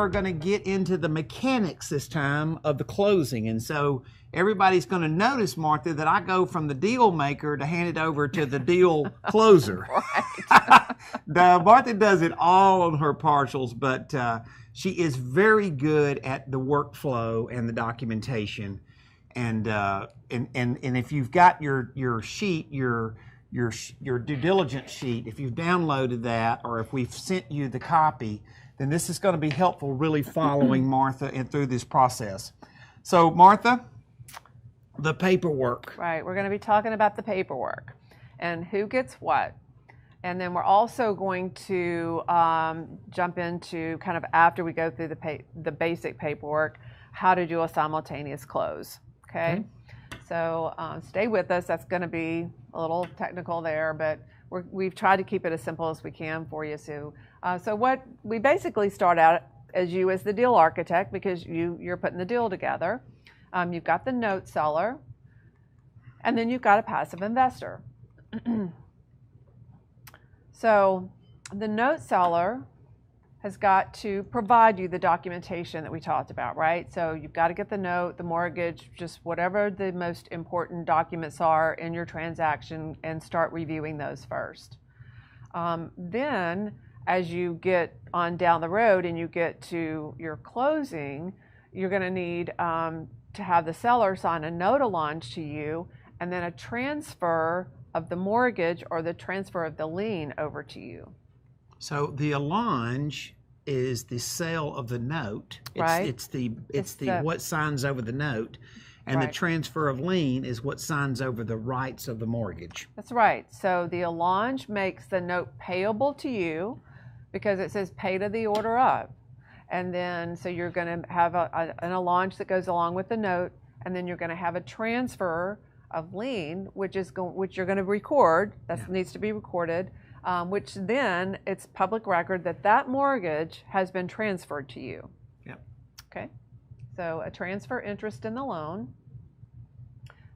are going to get into the mechanics this time of the closing. And so everybody's going to notice, Martha, that I go from the deal maker to hand it over to the deal closer. Right. Martha does it all on her partials, but she is very good at the workflow and the documentation. And if you've got your sheet, your due diligence sheet, if you've downloaded that, or if we've sent you the copy, then this is going to be helpful really following Martha and through this process. So Martha, the paperwork. Right, we're going to be talking about the paperwork and who gets what. And then we're also going to jump into kind of after we go through the basic paperwork, how to do a simultaneous close. Okay? So stay with us. That's going to be a little technical there, but we've tried to keep it as simple as we can for you. So what we basically start out as you as the deal architect, because you're putting the deal together. You've got the note seller, and then you've got a passive investor. So the note seller has got to provide you the documentation that we talked about, right? So you've got to get the note, the mortgage, just whatever the most important documents are in your transaction, and start reviewing those first. Then as you get on down the road and you get to your closing, you're going to need to have the seller sign a note allonge to you, and then a transfer of the mortgage or the transfer of the lien over to you. So the allonge is the sale of the note. Right. It's the what signs over the note, and right. the transfer of lien is what signs over the rights of the mortgage. That's right. So the allonge makes the note payable to you because it says pay to the order of. And then so you're going to have an allonge that goes along with the note, and then you're going to have a transfer of lien, which you're going to record. That needs to be recorded. Which then it's public record that mortgage has been transferred to you. Yep. Okay. So a transfer interest in the loan.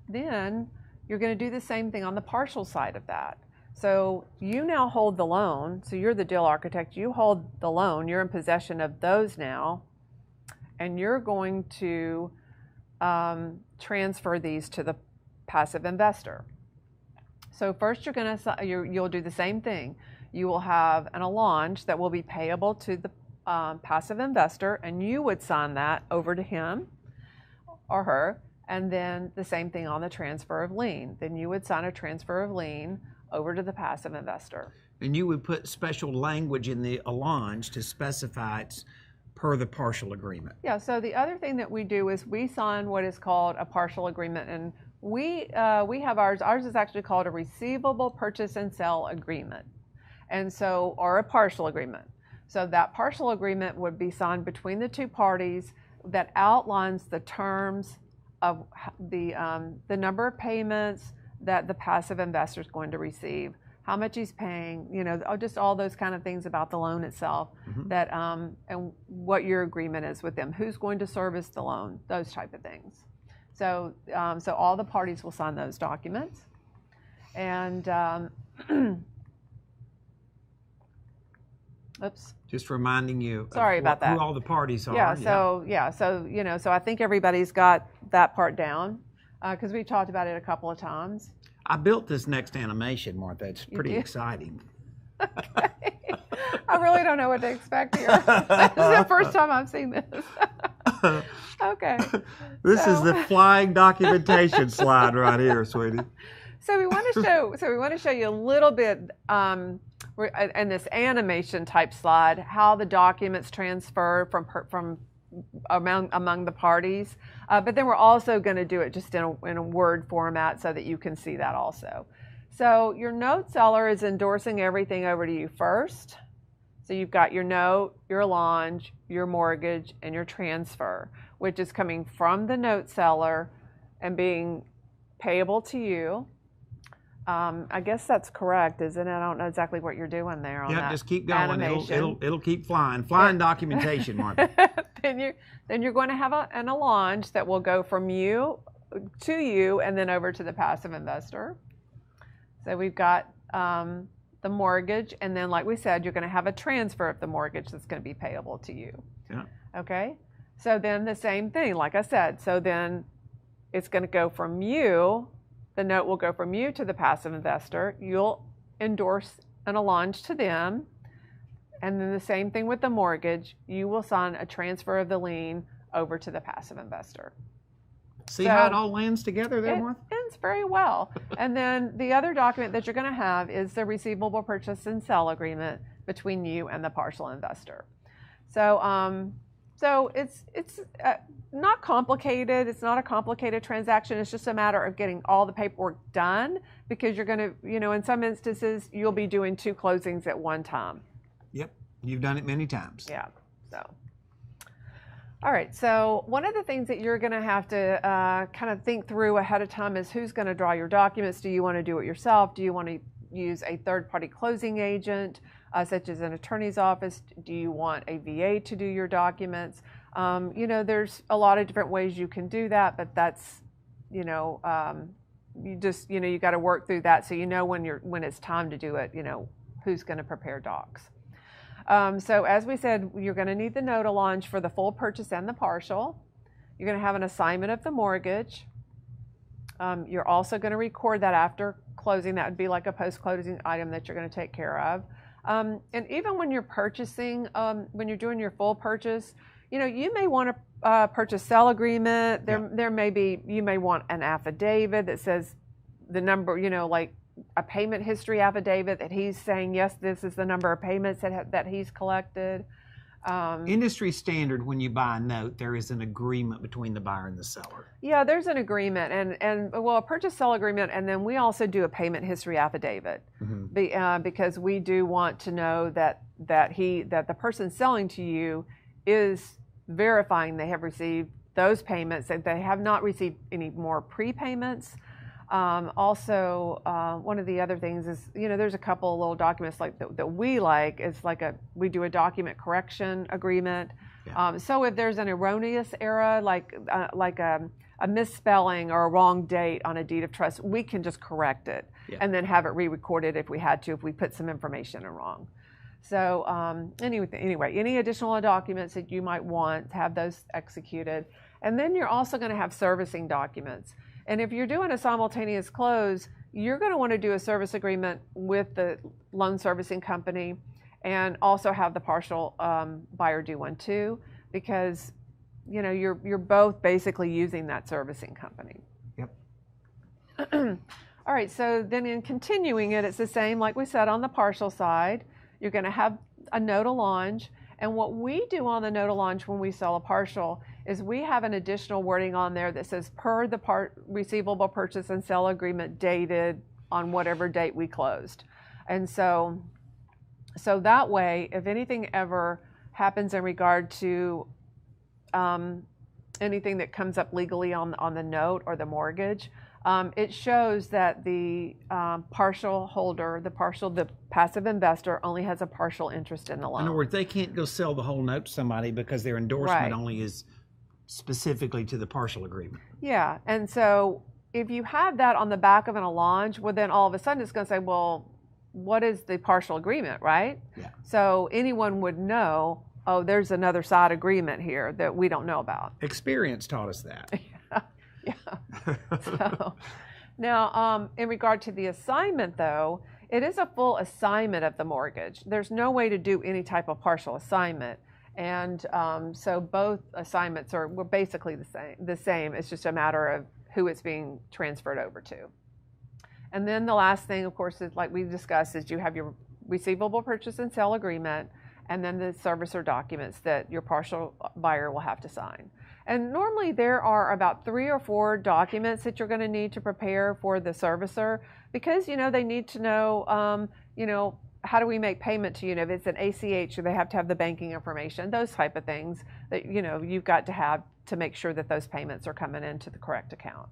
Then you're going to do the same thing on the partial side of that. So you now hold the loan. So you're the deal architect. You hold the loan. You're in possession of those now. And you're going to transfer these to the passive investor. So first you'll do the same thing. You will have an allonge that will be payable to the passive investor, and you would sign that over to him or her, and then the same thing on the transfer of lien. Then you would sign a transfer of lien over to the passive investor. And you would put special language in the allonge to specify it's per the partial agreement. Yeah, so the other thing that we do is we sign what is called a partial agreement, and we have ours is actually called a receivable purchase and sale agreement, or a partial agreement. So that partial agreement would be signed between the two parties that outlines the terms of the number of payments that the passive investor is going to receive, how much he's paying, just all those kind of things about the loan itself, that and what your agreement is with them, who's going to service the loan, those type of things. So all the parties will sign those documents, and oops. Just reminding you. Sorry about that. Who all the parties are. Yeah. So I think everybody's got that part down because we've talked about it a couple of times. I built this next animation, Martha. It's pretty exciting. Okay. I really don't know what to expect here. This is the first time I've seen this. Okay. This is the flying documentation slide right here, sweetie. So we want to show you a little bit in this animation type slide how the documents transfer from among the parties. But then we're also going to do it just in a Word format so that you can see that also. So your note seller is endorsing everything over to you first. So you've got your note, your allonge, your mortgage, and your transfer, which is coming from the note seller and being payable to you. I guess that's correct, isn't it? I don't know exactly what you're doing there on that. Yeah, just keep going. Animation. It'll keep flying. Flying documentation, Martha. Then you're going to have an allonge that will go from you to you and then over to the passive investor. So we've got the mortgage, and then like we said, you're going to have a transfer of the mortgage that's going to be payable to you. Yeah. Okay? So then the same thing, like I said, so then it's going to go from you, the note will go from you to the passive investor. You'll endorse an allonge to them, and then the same thing with the mortgage. You will sign a transfer of the lien over to the passive investor. See how it all lands together there, It Martha? ends very well. And then the other document that you're going to have is the receivable purchase and sell agreement between you and the partial investor. So, so it's not complicated. It's not a complicated transaction. It's just a matter of getting all the paperwork done, because you're going to, you know, in some instances, you'll be doing 2 closings at one time. Yep, you've done it many times. Yeah. So. All right, so one of the things that you're going to have to kind of think through ahead of time is who's going to draw your documents. Do you want to do it yourself? Do you want to use a third-party closing agent, such as an attorney's office? Do you want a VA to do your documents? You know, there's a lot of different ways you can do that, but that's, you know, you just, you know, you got to work through that so you know when it's time to do it, you know, who's going to prepare docs. So as we said, you're going to need the note allonge for the full purchase and the partial. You're going to have an assignment of the mortgage. You're also going to record that after closing. That would be like a post-closing item that you're going to take care of. And even when you're purchasing, when you're doing your full purchase, you know, you may want to purchase sell agreement. There may be, you may want an affidavit that says the number, you know, like a payment history affidavit that he's saying, yes, this is the number of payments that he's collected. Industry standard, when you buy a note, there is an agreement between the buyer and the seller. Yeah, there's an agreement, and well, a purchase sell agreement, and then we also do a payment history affidavit, because we do want to know that the person selling to you is verifying they have received those payments, that they have not received any more prepayments. Also, one of the other things is, you know, there's a couple of little documents like that we like. It's like we do a document correction agreement. Yeah. So if there's an erroneous error, like a misspelling or a wrong date on a deed of trust, we can just correct it and then have it re-recorded if we had to, if we put some information in wrong. So anyway, any additional documents that you might want, have those executed. And then you're also going to have servicing documents. And if you're doing a simultaneous close, you're going to want to do a service agreement with the loan servicing company, and also have the partial buyer do one too, because, you know, you're both basically using that servicing company. Yep. All right, so then in continuing it, it's the same like we said on the partial side. You're going to have a note allonge, and what we do on the note allonge when we sell a partial is we have an additional wording on there that says per the receivable purchase and sell agreement dated on whatever date we closed. And so that way, if anything ever happens in regard to anything that comes up legally on the note or the mortgage, it shows that the partial holder, the passive investor, only has a partial interest in the loan. In other words, they can't go sell the whole note to somebody because their endorsement only is specifically to the partial agreement. Yeah, and so if you have that on the back of an allonge, well, then all of a sudden it's going to say, well, what is the partial agreement, right? Yeah. So anyone would know, oh, there's another side agreement here that we don't know about. Experience taught us that. Yeah. So now, in regard to the assignment, though, it is a full assignment of the mortgage. There's no way to do any type of partial assignment. And so both assignments were basically the same. It's just a matter of who it's being transferred over to. And then the last thing, of course, is like we discussed, is you have your receivable purchase and sale agreement, and then the servicer documents that your partial buyer will have to sign. And normally there are about 3 or 4 documents that you're going to need to prepare for the servicer, because, you know, they need to know, you know, how do we make payment to you? If it's an ACH, or they have to have the banking information, those type of things that, you know, you've got to have to make sure that those payments are coming into the correct account.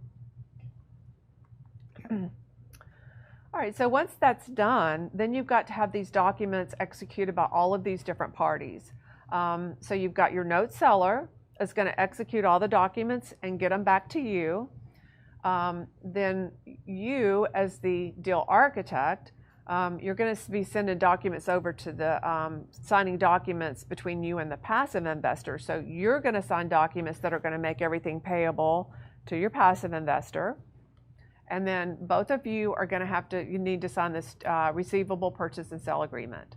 All right, so once that's done, then you've got to have these documents executed by all of these different parties. So you've got your note seller is going to execute all the documents and get them back to you. Then you, as the deal architect, you're going to be sending documents over to the signing documents between you and the passive investor. So you're going to sign documents that are going to make everything payable to your passive investor. And then both of you are going to you need to sign this receivable purchase and sale agreement.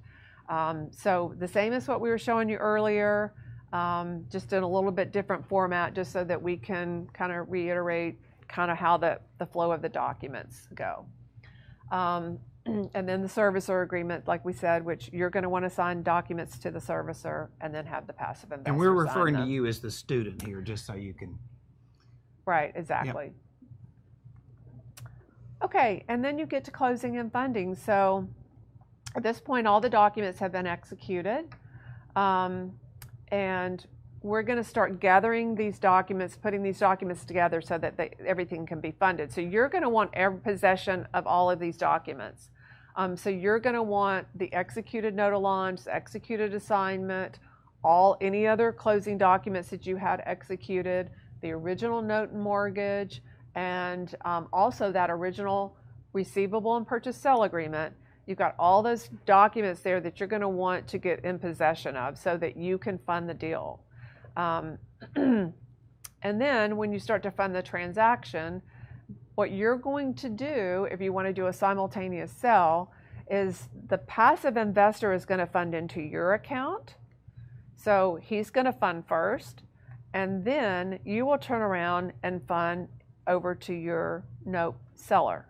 So the same as what we were showing you earlier, just in a little bit different format, just so that we can kind of reiterate kind of how the flow of the documents go. And then the servicer agreement, like we said, which you're going to want to sign documents to the servicer and then have the passive investor And we're referring to them. you as the student here, just so you can. Right, exactly. Yep. Okay, and then you get to closing and funding. So at this point, all the documents have been executed. And we're going to start gathering these documents, putting these documents together so that everything can be funded. So you're going to want every possession of all of these documents. So you're going to want the executed note of launch, the executed assignment, any other closing documents that you had executed, the original note and mortgage, and also that original receivable and purchase sale agreement. You've got all those documents there that you're going to want to get in possession of so that you can fund the deal. And then when you start to fund the transaction, what you're going to do if you want to do a simultaneous sell is the passive investor is going to fund into your account. So he's going to fund first, and then you will turn around and fund over to your note seller.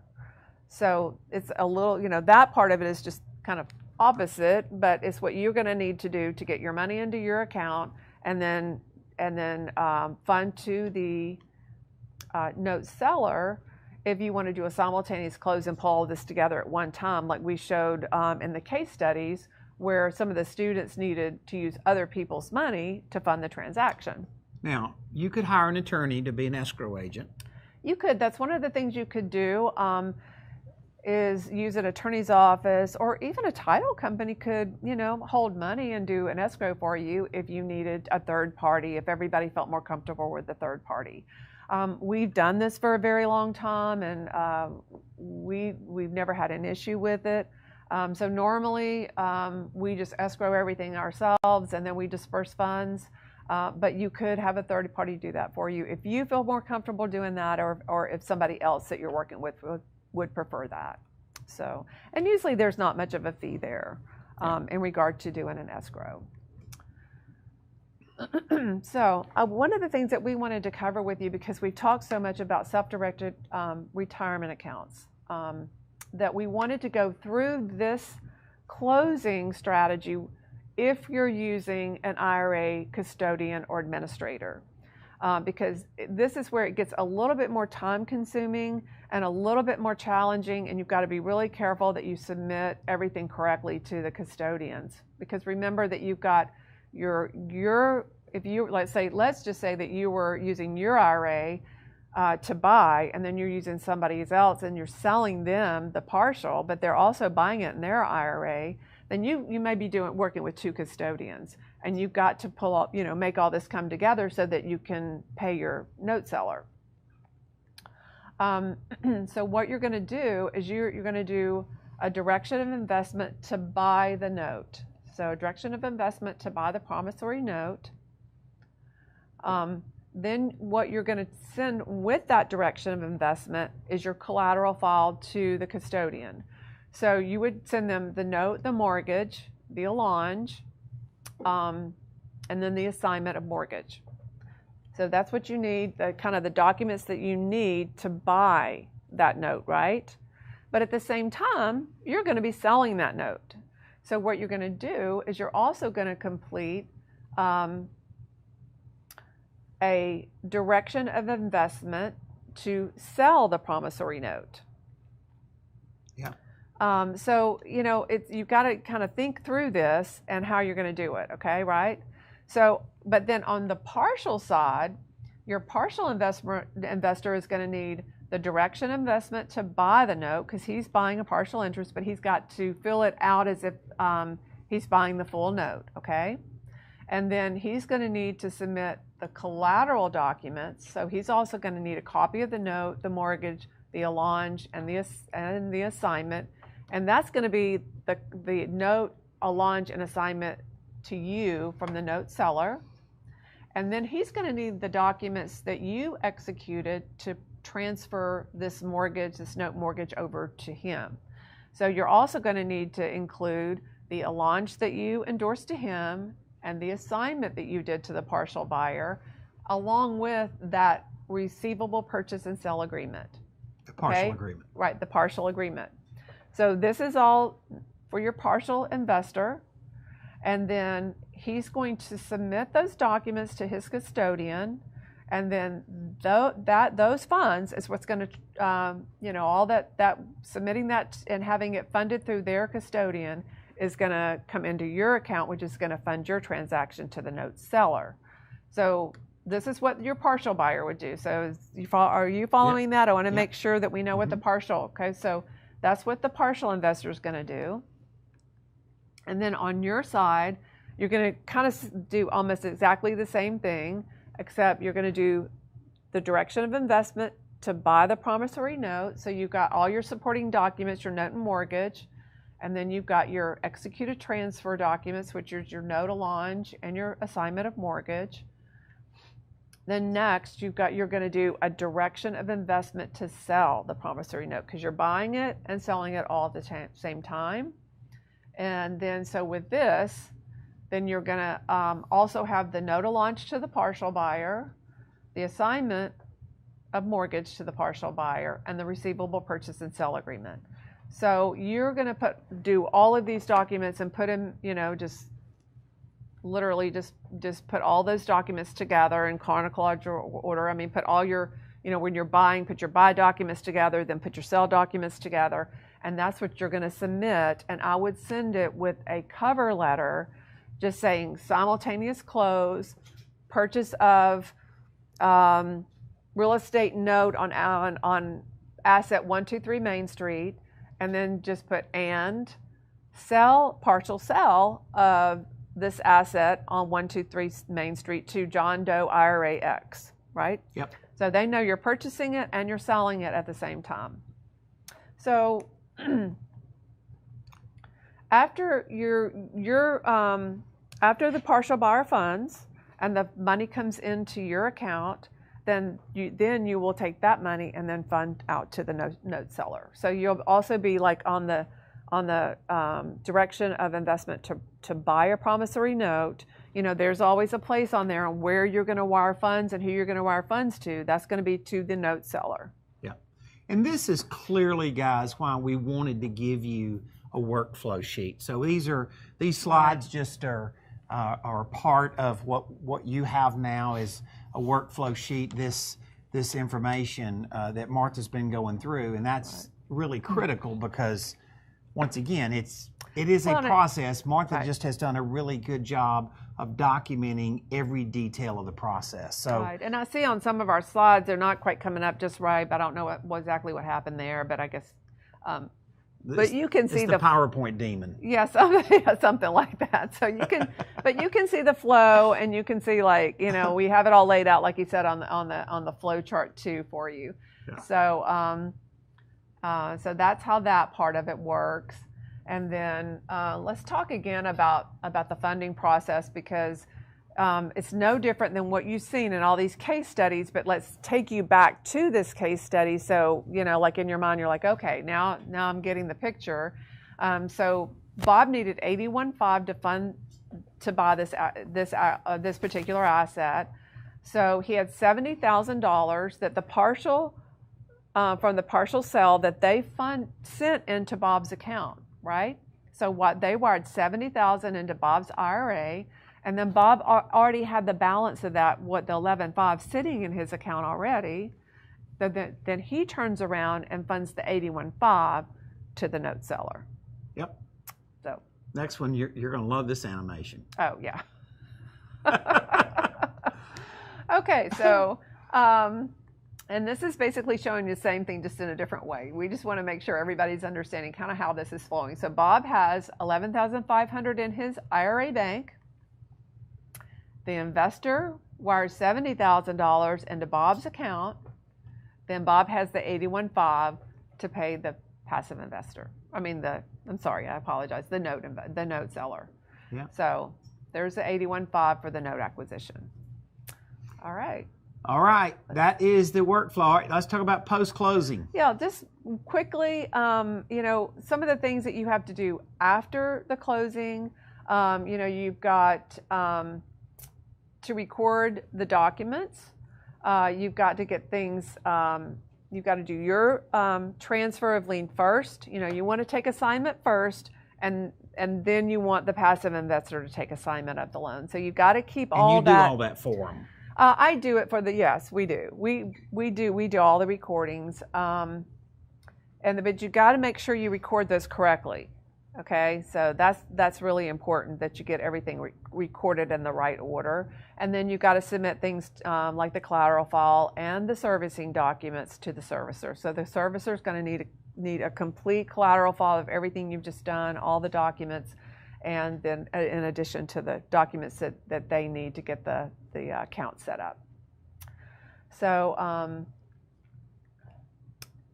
So it's a little, that part of it is just kind of opposite, but it's what you're going to need to do to get your money into your account and then fund to the note seller if you want to do a simultaneous close and pull all this together at one time, like we showed in the case studies where some of the students needed to use other people's money to fund the transaction. Now, you could hire an attorney to be an escrow agent. You could. That's one of the things you could do. Is use an attorney's office, or even a title company could, hold money and do an escrow for you if you needed a third party, if everybody felt more comfortable with the third party. We've done this for a very long time, and we've never had an issue with it. So normally we just escrow everything ourselves and then we disperse funds. But you could have a third party do that for you if you feel more comfortable doing that, or if somebody else that you're working with would prefer that. So, and usually there's not much of a fee there in regard to doing an escrow. So one of the things that we wanted to cover with you, because we've talked so much about self-directed retirement accounts, that we wanted to go through this closing strategy if you're using an IRA custodian or administrator. Because this is where it gets a little bit more time consuming and a little bit more challenging, and you've got to be really careful that you submit everything correctly to the custodians. Because remember that you've got if you, let's just say that you were using your IRA to buy, and then you're using somebody else and you're selling them the partial, but they're also buying it in their IRA, then you may be working with two custodians, and you've got to pull up, make all this come together so that you can pay your note seller. So what you're going to do is you're going to do a direction of investment to buy the note. So a direction of investment to buy the promissory note. Then what you're going to send with that direction of investment is your collateral file to the custodian. So you would send them the note, the mortgage, the allonge, and then the assignment of mortgage. So that's what you need, the kind of the documents that you need to buy that note, right? But at the same time, you're going to be selling that note. So what you're going to do is you're also going to complete a direction of investment to sell the promissory note. Yeah. So, you've got to kind of think through this and how you're going to do it, okay, right? So, but then on the partial side, your partial investor is going to need the direction investment to buy the note, because he's buying a partial interest, but he's got to fill it out as if he's buying the full note, okay? And then he's going to need to submit the collateral documents. So he's also going to need a copy of the note, the mortgage, the allonge, and the assignment. And that's going to be the note, allonge, and assignment to you from the note seller. And then he's going to need the documents that you executed to transfer this mortgage, this note mortgage, over to him. So you're also going to need to include the allonge that you endorsed to him and the assignment that you did to the partial buyer, along with that receivable purchase and sale agreement. The partial agreement. Right, the partial agreement. So this is all for your partial investor, and then he's going to submit those documents to his custodian, and then those funds is what's going to, all that submitting that and having it funded through their custodian is going to come into your account, which is going to fund your transaction to the note seller. So this is what your partial buyer would do. So are you following that? I want to make sure that we know what the partial, so that's what the partial investor is going to do. And then on your side, you're going to kind of do almost exactly the same thing, except you're going to do the direction of investment to buy the promissory note. So you've got all your supporting documents, your note and mortgage, and then you've got your executed transfer documents, which is your note allonge and your assignment of mortgage. Then next, you're going to do a direction of investment to sell the promissory note, because you're buying it and selling it all at the same time. And then so with this, then you're going to also have the note allonge to the partial buyer, the assignment of mortgage to the partial buyer, and the receivable purchase and sale agreement. So you're going to do all of these documents and put them, just literally just put all those documents together in chronological order. I mean, put all your, when you're buying, put your buy documents together, then put your sell documents together, and that's what you're going to submit. And I would send it with a cover letter just saying simultaneous close, purchase of real estate note on asset 123 Main Street, and then just put and partial sell of this asset on 123 Main Street to John Doe IRA X, right? Yep. So they know you're purchasing it and you're selling it at the same time. So after after the partial buyer funds and the money comes into your account, then you will take that money and then fund out to the note seller. So you'll also be like on the direction of investment to buy a promissory note. There's always a place on there on where you're going to wire funds and who you're going to wire funds to. That's going to be to the note seller. Yeah. And this is clearly, guys, why we wanted to give you a workflow sheet. So these slides just are part of what you have now is a workflow sheet, this information that Martha's been going through, and that's really critical because once again, it is a process. Martha just has done a really good job of documenting every detail of the process. So, right. And I see on some of our slides, they're not quite coming up just right. But I don't know exactly what happened there, but I guess, but you can see the PowerPoint demon. Yes, something like that. So you can, but you can see the flow, and you can see we have it all laid out, like you said, on the flow chart too for you. Yeah. So, so that's how that part of it works. And then let's talk again about the funding process, because it's no different than what you've seen in all these case studies, but let's take you back to this case study. So, like in your mind, you're like, okay, now I'm getting the picture. So Bob needed $81,500 to buy this particular asset. So he had $70,000 that the partial from the partial sale that they sent into Bob's account, right? So what they wired $70,000 into Bob's IRA, and then Bob already had the balance of that, the $11,500 sitting in his account already. Then he turns around and funds the $81,500 to the note seller. Yep. So next one, you're going to love this animation. Oh yeah. Okay, so. And this is basically showing the same thing, just in a different way. We just want to make sure everybody's understanding kind of how this is flowing. So Bob has $11,500 in his IRA bank. The investor wires $70,000 into Bob's account. Then Bob has the $81,500 to pay passive investor. I'm sorry, I apologize, the note seller. Yeah. So there's the 81.5 for the note acquisition. All right. All right, that is the workflow. All right, let's talk about post-closing. Yeah, just quickly, you know, some of the things that you have to do after the closing. You know, you've got to record the documents. You've got to get things, you've got to do your transfer of lien first. You know, you want to take assignment first, and then you want the passive investor to take assignment of the loan. So you've got to keep all that. And you do all that for them. I do it for the, yes, we do. We do all the recordings. But you got to make sure you record those correctly. Okay, so that's really important that you get everything recorded in the right order. And then you got to submit things like the collateral file and the servicing documents to the servicer. So the servicer is going to need a complete collateral file of everything you've just done, all the documents, and then in addition to the documents that they need to get the account set up. So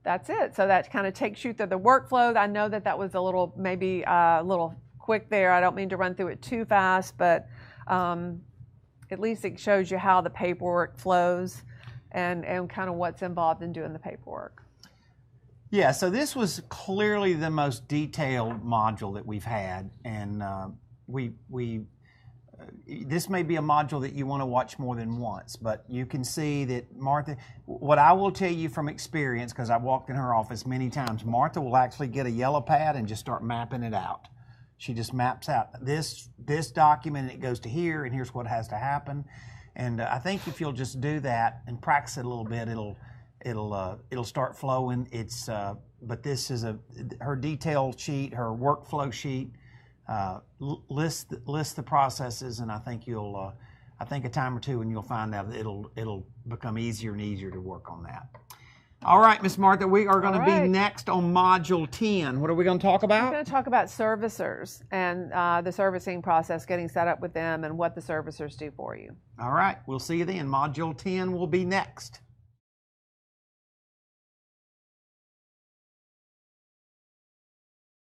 that's it. So that kind of takes you through the workflow. I know that was a little, maybe a little quick there. I don't mean to run through it too fast, but at least it shows you how the paperwork flows and kind of what's involved in doing the paperwork. Yeah, so this was clearly the most detailed module that we've had, and this may be a module that you want to watch more than once, but you can see that Martha, what I will tell you from experience, because I've walked in her office many times, Martha will actually get a yellow pad and just start mapping it out. She just maps out this document, and it goes to here, and here's what has to happen. And I think if you'll just do that and practice it a little bit, it'll start flowing. But this is her detail sheet, her workflow sheet. List the processes, and I think I think a time or two, and you'll find out that it'll become easier and easier to work on that. All right, Miss Martha, we are going to be next on Module 10. What are we going to talk about? We're going to talk about servicers and the servicing process, getting set up with them, and what the servicers do for you. All right, we'll see you then. Module 10 will be next.